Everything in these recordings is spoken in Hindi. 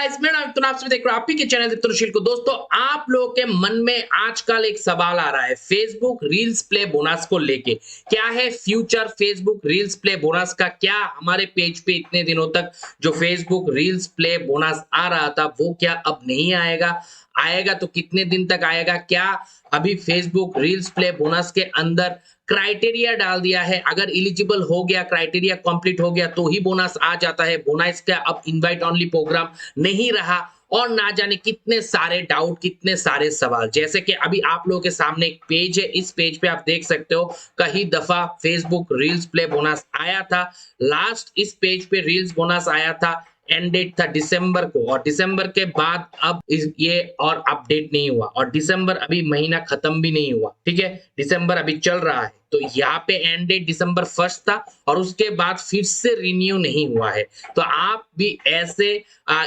गाइस, मेरा नाम तो आप सभी देख रहे हो आप ही के चैनल तुरुशील को। दोस्तों, आप लोगों के मन में आजकल एक सवाल आ रहा है फेसबुक रील्स प्ले बोनस को लेके। क्या है future Facebook Reels play bonus का? क्या हमारे पेज पे इतने दिनों तक जो फेसबुक रील्स प्ले बोनस आ रहा था वो क्या अब नहीं आएगा? आएगा तो कितने दिन तक आएगा? क्या अभी फेसबुक रील्स प्ले बोनस के अंदर क्राइटेरिया डाल दिया है, अगर एलिजिबल हो गया, क्राइटेरिया कंप्लीट हो गया तो ही बोनस आ जाता है? बोनस का अब इनवाइट ओनली प्रोग्राम नहीं रहा और ना जाने कितने सारे डाउट, कितने सारे सवाल। जैसे कि अभी आप लोगों के सामने एक पेज है, इस पेज पे आप देख सकते हो कई दफा फेसबुक रील्स प्ले बोनस आया था। लास्ट इस पेज पे रील्स बोनस आया था, एंड डेट था दिसंबर को, और दिसंबर के बाद अब ये और अपडेट नहीं हुआ, और दिसंबर अभी महीना खत्म भी नहीं हुआ। ठीक है, दिसंबर अभी चल रहा है, तो यहाँ पे एंड डेट दिसंबर 1 था और उसके बाद फिर से रिन्यू नहीं हुआ है। तो आप भी ऐसे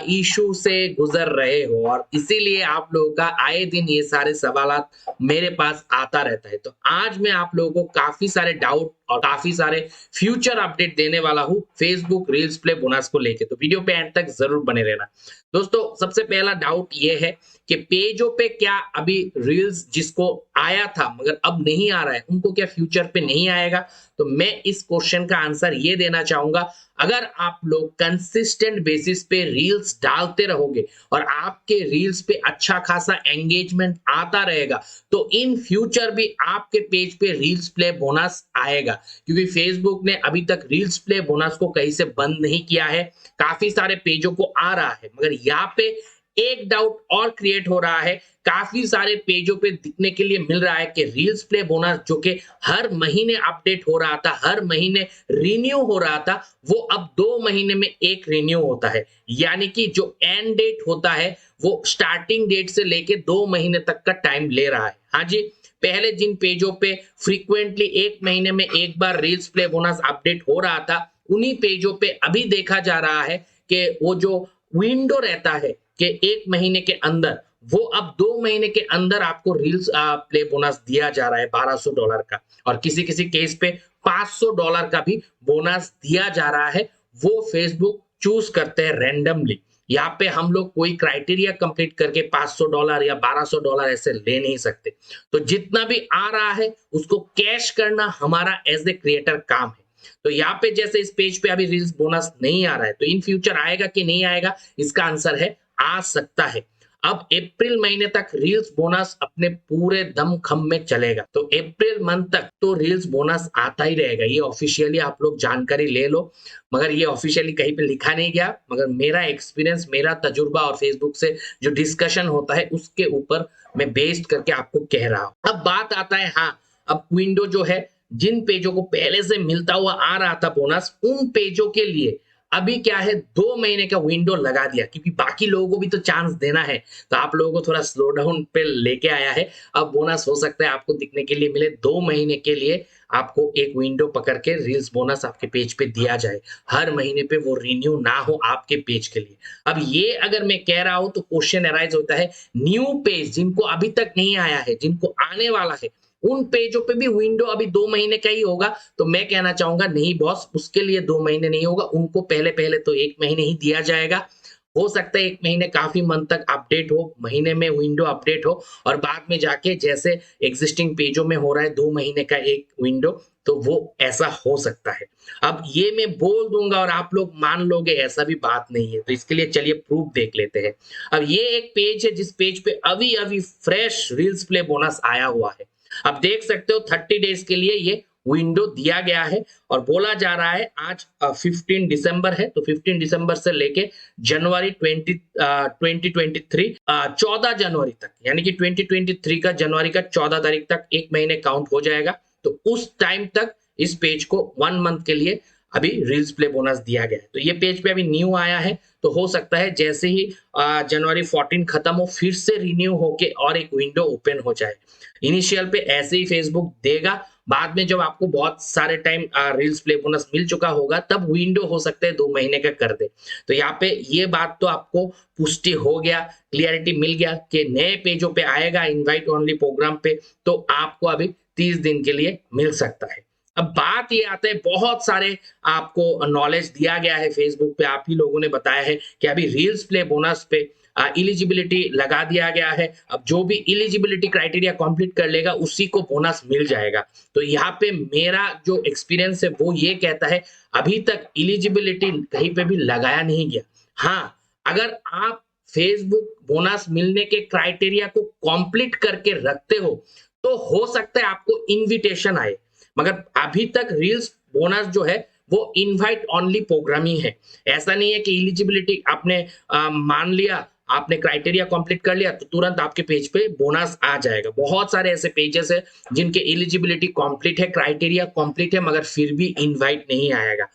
इशू से गुजर रहे हो और इसीलिए आप लोगों का आए दिन ये सारे सवालात मेरे पास आता रहता है। तो आज मैं आप लोगों को काफी सारे डाउट और काफी सारे फ्यूचर अपडेट देने वाला हूँ फेसबुक रील्स प्ले बोनस को लेके, तो वीडियो पे एंड तक जरूर बने रहना। दोस्तों, सबसे पहला डाउट ये है कि पेजों पे क्या अभी रील्स जिसको आया था मगर अब नहीं आ रहा है, उनको क्या फ्यूचर पे नहीं आएगा? तो मैं इस क्वेश्चन का आंसर ये देना चाहूंगा, अगर आप लोग कंसिस्टेंट बेसिस पे रील्स डालते रहोगे और आपके रील्स पे अच्छा खासा एंगेजमेंट आता रहेगा तो इन फ्यूचर भी आपके पेज पे रील्स प्ले बोनस आएगा। क्योंकि फेसबुक ने अभी तक रील्स प्ले बोनस को कहीं से बंद नहीं किया है, काफी सारे पेजों को आ रहा है। मगर यहाँ पे एक डाउट और क्रिएट हो रहा है, काफी सारे पेजों पे दिखने के लिए मिल रहा है कि रील्स प्ले बोनस जो कि हर महीने अपडेट हो रहा था, हर महीने रिन्यू हो रहा था, वो अब 2 महीने में एक रिन्यू होता है। यानी कि जो एंड डेट होता है वो स्टार्टिंग डेट से लेके 2 महीने तक का टाइम ले रहा है। हाँ जी, पहले जिन पेजों पे फ्रीक्वेंटली एक महीने में एक बार रील्स प्ले बोनस अपडेट हो रहा था, उन्हीं पेजों पे अभी देखा जा रहा है कि वो जो विंडो रहता है कि एक महीने के अंदर, वो अब 2 महीने के अंदर आपको रील्स प्ले बोनस दिया जा रहा है $1200 का, और किसी किसी केस पे $500 का भी बोनस दिया जा रहा है। वो फेसबुक चूज करते हैं रैंडमली। यहाँ पे हम लोग कोई क्राइटेरिया कंप्लीट करके $500 या $1200 ऐसे ले नहीं सकते। तो जितना भी आ रहा है उसको कैश करना हमारा एज ए क्रिएटर काम है। तो यहाँ पे जैसे इस पेज पे अभी रील्स बोनस नहीं आ रहा है, तो इन फ्यूचर आएगा कि नहीं आएगा? इसका आंसर है आ सकता है। अब अप्रैल महीने तक रील्स बोनस अपने पूरे दमखम में चलेगा, तो अप्रैल मंथ तक तो रील्स बोनस आता ही रहेगा। ये ऑफिशियली आप लोग जानकारी ले लो, मगर ये ऑफिशियली कहीं पे लिखा नहीं गया, मगर मेरा एक्सपीरियंस, मेरा तजुर्बा और फेसबुक से जो डिस्कशन होता है उसके ऊपर मैं बेस्ड करके आपको कह रहा हूं। अब बात आता है, हाँ, अब विंडो जो है, जिन पेजों को पहले से मिलता हुआ आ रहा था बोनस, उन पेजों के लिए अभी क्या है, 2 महीने का विंडो लगा दिया, क्योंकि बाकी लोगों को भी तो चांस देना है। तो आप लोगों को थोड़ा स्लो डाउन पे लेके आया है। अब बोनस हो सकता है आपको दिखने के लिए मिले 2 महीने के लिए, आपको एक विंडो पकड़ के रील्स बोनस आपके पेज पे दिया जाए, हर महीने पे वो रिन्यू ना हो आपके पेज के लिए। अब ये अगर मैं कह रहा हूं तो क्वेश्चन अराइज होता है, न्यू पेज जिनको अभी तक नहीं आया है, जिनको आने वाला है, उन पेजों पे भी विंडो अभी 2 महीने का ही होगा? तो मैं कहना चाहूंगा नहीं बॉस, उसके लिए 2 महीने नहीं होगा, उनको पहले पहले तो 1 महीने ही दिया जाएगा। हो सकता है 1 महीने काफी मंथ तक अपडेट हो, महीने में विंडो अपडेट हो, और बाद में जाके जैसे एग्जिस्टिंग पेजों में हो रहा है 2 महीने का एक विंडो, तो वो ऐसा हो सकता है। अब ये मैं बोल दूंगा और आप लोग मान लोगे, ऐसा भी बात नहीं है। तो इसके लिए चलिए प्रूफ देख लेते हैं। अब ये एक पेज है जिस पेज पे अभी अभी फ्रेश रील्स प्ले बोनस आया हुआ है। अब देख सकते हो 30 डेज के लिए ये विंडो दिया गया है, और बोला जा रहा है आज 15 दिसंबर है, तो 15 दिसंबर से लेके जनवरी 2023 14 जनवरी तक, यानी कि 2023 का जनवरी का 14 तारीख तक 1 महीने काउंट हो जाएगा। तो उस टाइम तक इस पेज को 1 मंथ के लिए अभी रील्स प्ले बोनस दिया गया है। तो ये पेज पे अभी न्यू आया है, तो हो सकता है जैसे ही जनवरी 14 खत्म हो, फिर से रिन्यू होके और एक विंडो ओपन हो जाए। इनिशियल पे ऐसे ही फेसबुक देगा, बाद में जब आपको बहुत सारे टाइम रील्स प्ले बोनस मिल चुका होगा तब विंडो हो सकता है 2 महीने का कर दे। तो यहाँ पे ये बात तो आपको पुष्टि हो गया, क्लियरिटी मिल गया कि नए पेजों पे आएगा इनवाइट ओनली प्रोग्राम पे, तो आपको अभी 30 दिन के लिए मिल सकता है। अब बात ये आता है, बहुत सारे आपको नॉलेज दिया गया है फेसबुक पे, आप ही लोगों ने बताया है कि अभी रील्स प्ले बोनस पे एलिजिबिलिटी लगा दिया गया है। अब जो भी एलिजिबिलिटी क्राइटेरिया कंप्लीट कर लेगा उसी को बोनस मिल जाएगा। तो यहाँ पे मेरा जो एक्सपीरियंस है वो ये कहता है, अभी तक एलिजिबिलिटी कहीं पे भी लगाया नहीं गया। हाँ, अगर आप फेसबुक बोनस मिलने के क्राइटेरिया को कंप्लीट करके रखते तो हो सकता है आपको इनविटेशन आए, मगर अभी तक रील्स बोनस जो है वो इनवाइट ओनली प्रोग्राम ही है। ऐसा नहीं है कि एलिजिबिलिटी आपने मान लिया, आपने क्राइटेरिया कंप्लीट कर लिया तो तुरंत आपके पेज पे बोनस आ जाएगा। बहुत सारे ऐसे पेजेस है जिनके एलिजिबिलिटी कंप्लीट है, क्राइटेरिया कंप्लीट है, मगर फिर भी इनवाइट नहीं आएगा।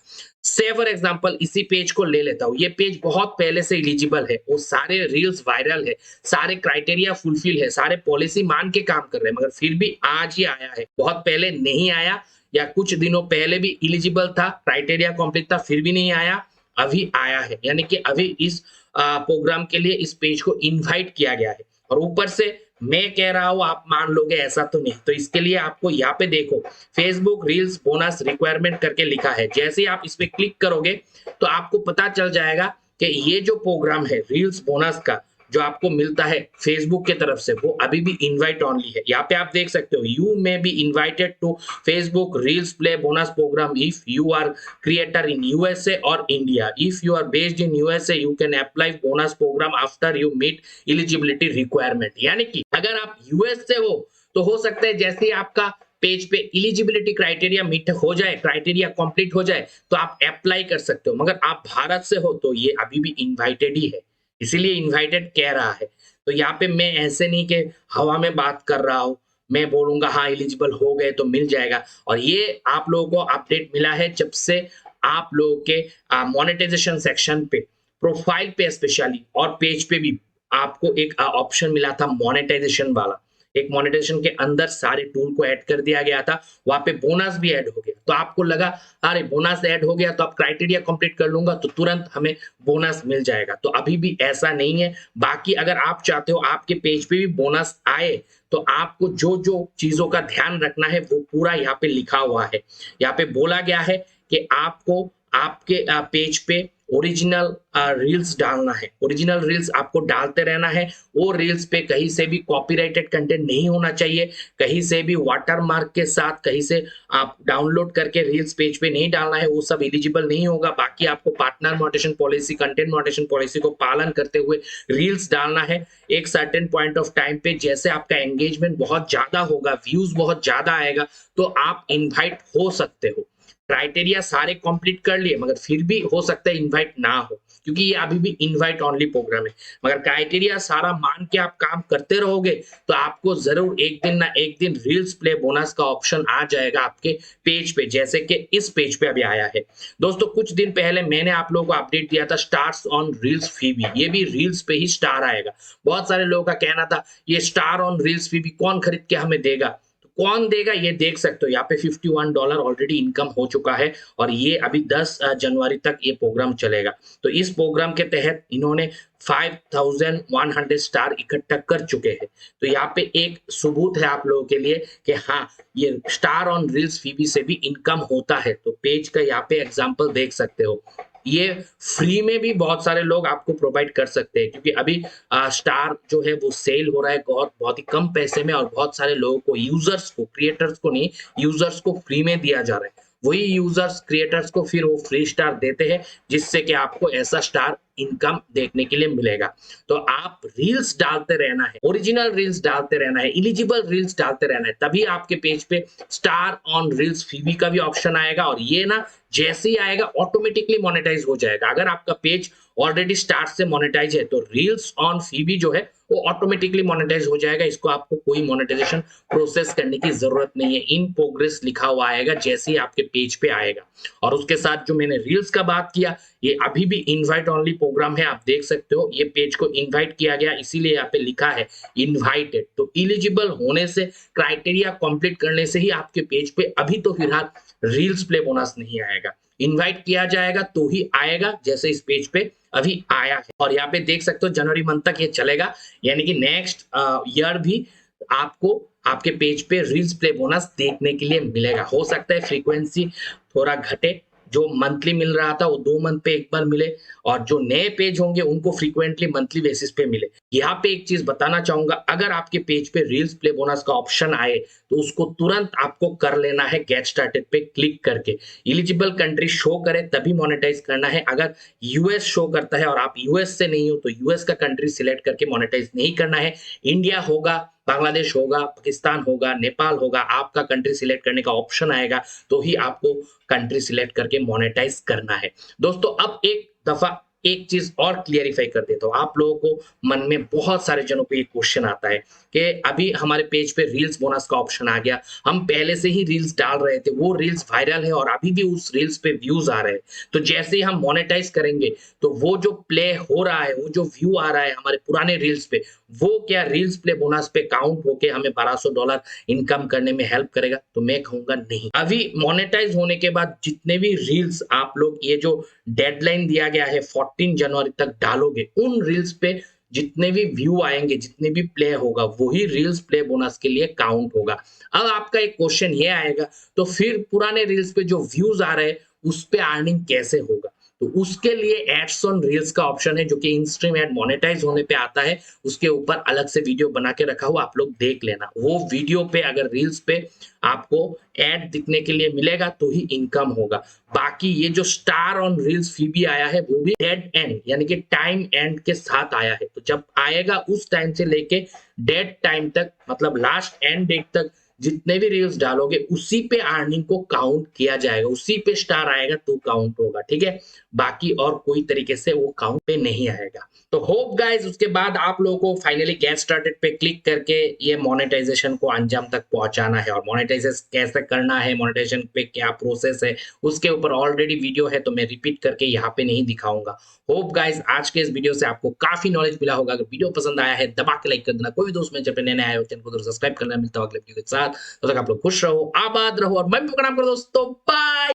से फॉर एग्जांपल इसी पेज को ले लेता हूँ, ये पेज बहुत पहले से एलिजिबल है, वो सारे रील्स वायरल है, सारे क्राइटेरिया फुलफिल है, सारे पॉलिसी मान के काम कर रहे हैं, मगर फिर भी आज ही आया है। बहुत पहले नहीं आया या कुछ दिनों पहले भी एलिजिबल था, क्राइटेरिया कंप्लीट था, फिर भी नहीं आया, अभी आया है। यानी कि अभी इस प्रोग्राम के लिए इस पेज को इनवाइट किया गया है, और ऊपर से मैं कह रहा हूं आप मान लोगे ऐसा तो नहीं। तो इसके लिए आपको यहाँ पे देखो, फेसबुक रील्स बोनस रिक्वायरमेंट करके लिखा है। जैसे ही आप इस पे क्लिक करोगे तो आपको पता चल जाएगा कि ये जो प्रोग्राम है रील्स बोनस का जो आपको मिलता है फेसबुक के तरफ से, वो अभी भी इनवाइट ऑनली है। यहाँ पे आप देख सकते हो, you may be invited to Facebook Reels play bonus programme if you are creator in USA और India. If you are based in USA you can apply bonus programme after you meet eligibility requirement. यानी कि अगर आप यूएस से हो तो हो सकता है जैसे ही आपका पेज पे एलिजिबिलिटी क्राइटेरिया मीट हो जाए, क्राइटेरिया कंप्लीट हो जाए, तो आप अप्लाई कर सकते हो। मगर आप भारत से हो तो ये अभी भी इनवाइटेड ही है, इसीलिए इनवाइटेड कह रहा है। तो यहाँ पे मैं ऐसे नहीं कि हवा में बात कर रहा हूँ, मैं बोलूंगा हाँ एलिजिबल हो गए तो मिल जाएगा। और ये आप लोगों को अपडेट मिला है जब से आप लोगों के मोनेटाइजेशन सेक्शन पे, प्रोफाइल पे स्पेशली और पेज पे भी आपको एक ऑप्शन मिला था मोनेटाइजेशन वाला। एक मोनेटाइजेशन के अंदर सारे टूल को ऐड कर दिया गया था, वहां पे बोनस भी ऐड हो गया। तो आपको लगा अरे बोनस ऐड हो गया तो अब क्राइटेरिया कंप्लीट कर लूंगा तो तुरंत हमें बोनस मिल जाएगा। तो अभी भी ऐसा नहीं है। बाकी अगर आप चाहते हो आपके पेज पे भी बोनस आए तो आपको जो जो चीजों का ध्यान रखना है वो पूरा यहाँ पे लिखा हुआ है। यहाँ पे बोला गया है कि आपको आपके पेज पे ओरिजिनल रील्स डालना है, ओरिजिनल रील्स आपको डालते रहना है। वो रील्स पे कहीं से भी कॉपीराइटेड कंटेंट नहीं होना चाहिए, कहीं से भी वाटरमार्क के साथ कहीं से आप डाउनलोड करके रील्स पेज पे नहीं डालना है, वो सब एलिजिबल नहीं होगा। बाकी आपको partner moderation policy, content moderation policy को पालन करते हुए रील्स डालना है। एक सर्टेन पॉइंट ऑफ टाइम पे जैसे आपका एंगेजमेंट बहुत ज्यादा होगा, व्यूज बहुत ज्यादा आएगा, तो आप इनवाइट हो सकते हो। क्राइटेरिया सारे कंप्लीट कर लिए मगर फिर भी हो सकता है इनवाइट ना हो, क्योंकि ये अभी भी इनवाइट ओनली प्रोग्राम है। मगर क्राइटेरिया सारा मान के आप काम करते रहोगे तो आपको जरूर एक दिन ना एक दिन रील्स प्ले बोनस का ऑप्शन आ जाएगा आपके पेज पे, जैसे कि इस पेज पे अभी आया है। दोस्तों कुछ दिन पहले मैंने आप लोगों को अपडेट दिया था स्टार्स ऑन रील्स फीबी, ये भी रील्स पे ही स्टार आएगा। बहुत सारे लोगों का कहना था ये स्टार ऑन रील्स फीबी कौन खरीद के हमें देगा, कौन देगा ये देख सकते हो। यहाँ पे $51 ऑलरेडी इनकम हो चुका है और ये अभी 10 जनवरी तक ये प्रोग्राम चलेगा। तो इस प्रोग्राम के तहत इन्होंने 5100 स्टार इकट्ठा कर चुके हैं। तो यहाँ पे एक सबूत है आप लोगों के लिए कि हाँ ये स्टार ऑन रील्स फीबी से भी इनकम होता है। तो पेज का यहाँ पे एग्जाम्पल देख सकते हो। ये फ्री में भी बहुत सारे लोग आपको प्रोवाइड कर सकते हैं, क्योंकि अभी स्टार जो है वो सेल हो रहा है बहुत बहुत ही कम पैसे में, और बहुत सारे लोगों को, यूजर्स को, क्रिएटर्स को नहीं, यूजर्स को फ्री में दिया जा रहा है। वही यूजर्स क्रिएटर्स को फिर वो फ्री स्टार देते हैं, जिससे कि आपको ऐसा स्टार इनकम देखने के लिए मिलेगा। तो आप रील्स डालते रहना है, ओरिजिनल रील्स डालते रहना है, एलिजिबल रील्स डालते रहना है, तभी आपके पेज पे स्टार ऑन रील्स फीबी का भी ऑप्शन आएगा। और ये ना जैसे ही आएगा ऑटोमेटिकली मोनेटाइज हो जाएगा। अगर आपका पेज ऑलरेडी स्टार से मोनेटाइज है तो रील्स ऑन फीबी जो है वो ऑटोमेटिकली मोनेटाइज हो जाएगा। इसको आपको कोई मोनेटाइजेशन प्रोसेस करने की जरूरत नहीं है, इन प्रोग्रेस लिखा हुआ आएगा जैसे ही आपके पेज पे आएगा। और उसके साथ जो मैंने रील्स का बात किया, ये अभी भी इनवाइट ओनली प्रोग्राम है। आप देख सकते हो ये पेज को इनवाइट किया गया, इसीलिए यहाँ पे लिखा है इनवाइटेड। तो एलिजिबल होने से, क्राइटेरिया कंप्लीट करने से ही आपके पेज पे अभी तो फिलहाल रील्स प्ले बोनस नहीं आएगा। इनवाइट किया जाएगा तो ही आएगा, जैसे इस पेज पे अभी आया है। और यहाँ पे देख सकते हो जनवरी मंथ तक ये चलेगा, यानी कि नेक्स्ट ईयर भी आपको आपके पेज पे रील्स प्ले बोनस देखने के लिए मिलेगा। हो सकता है फ्रीक्वेंसी थोड़ा घटे, जो मंथली मिल रहा था वो 2 मंथ पे एक बार मिले, और जो नए पेज होंगे उनको फ्रीक्वेंटली मंथली बेसिस पे मिले। यहाँ पे एक चीज बताना चाहूंगा, अगर आपके पेज पे रील्स प्ले बोनस का ऑप्शन आए तो उसको तुरंत आपको कर लेना है गेट स्टार्टेड पे क्लिक करके। एलिजिबल कंट्री शो करे तभी मोनेटाइज करना है। अगर यूएस शो करता है और आप यूएस से नहीं हो तो यूएस का कंट्री सिलेक्ट करके मोनेटाइज नहीं करना है। इंडिया होगा, बांग्लादेश होगा, पाकिस्तान होगा, नेपाल होगा, आपका कंट्री सिलेक्ट करने का ऑप्शन आएगा तो ही आपको कंट्री सिलेक्ट करके मोनेटाइज करना है। दोस्तों अब एक दफा एक चीज और क्लियरिफाई कर देता हूं, आप लोगों को मन में बहुत सारे जनों को ये क्वेश्चन आता है कि अभी हमारे पेज पे रील्स बोनस का ऑप्शन आ गया, हम पहले से ही रील्स डाल रहे थे, वो रील्स वायरल है और अभी भी उस रील्स पे व्यूज आ रहे हैं, तो जैसे ही हम मोनेटाइज करेंगे तो वो जो प्ले हो रहा है, वो जो व्यू आ रहा है हमारे पुराने रील्स पे, वो क्या रील्स प्ले बोनस पे काउंट होके हमें $1200 इनकम करने में हेल्प करेगा? तो मैं कहूंगा नहीं। अभी मोनेटाइज होने के बाद जितने भी रील्स आप लोग, ये जो डेडलाइन दिया गया है 14 जनवरी तक डालोगे, उन रील्स पे जितने भी व्यू आएंगे, जितने भी प्ले होगा, वही रील्स प्ले बोनस के लिए काउंट होगा। अब आपका एक क्वेश्चन ये आएगा, तो फिर पुराने रील्स पे जो व्यूज आ रहे हैं उस पे अर्निंग कैसे होगा? तो उसके लिए एड्स ऑन रील्स का ऑप्शन है, जो कि इनस्ट्रीम एड मोनेटाइज होने पे आता है। उसके ऊपर अलग से वीडियो बना के रखा हुआ, आप लोग देख लेना। वो वीडियो पे अगर रील्स पे आपको एड दिखने के लिए मिलेगा तो ही इनकम होगा। बाकी ये जो स्टार ऑन रील्स फी भी आया है, वो भी डेड एंड यानी कि टाइम एंड के साथ आया है। तो जब आएगा उस टाइम से लेके डेड टाइम तक, मतलब लास्ट एंड डेट तक जितने भी रील्स डालोगे उसी पे अर्निंग को काउंट किया जाएगा, उसी पे स्टार आएगा तो काउंट होगा, ठीक है? बाकी और कोई तरीके से वो काउंट पे नहीं आएगा। तो होप गाइस उसके बाद आप लोगों को फाइनली गेट स्टार्टेड पे क्लिक करके ये मोनेटाइजेशन को अंजाम तक पहुंचाना है। और मोनेटाइजेशन कैसे करना है, मोनेटाइजेशन पे क्या प्रोसेस है, उसके ऊपर ऑलरेडी वीडियो है, तो मैं रिपीट करके यहाँ पे नहीं दिखाऊंगा। होप गाइस आज के इस वीडियो से आपको काफी नॉलेज मिला होगा। अगर वीडियो पसंद आया है दबा के लाइक कर देना। कोई भी दोस्त मेरे चैनल पे नए आए हो चैनल को जरूर सब्सक्राइब करना। मिलता हूं अगले वीडियो के साथ, तब तक आप लोग खुश रहो, आबाद रहो और मैं भी प्रणाम करो दोस्तों। बाय।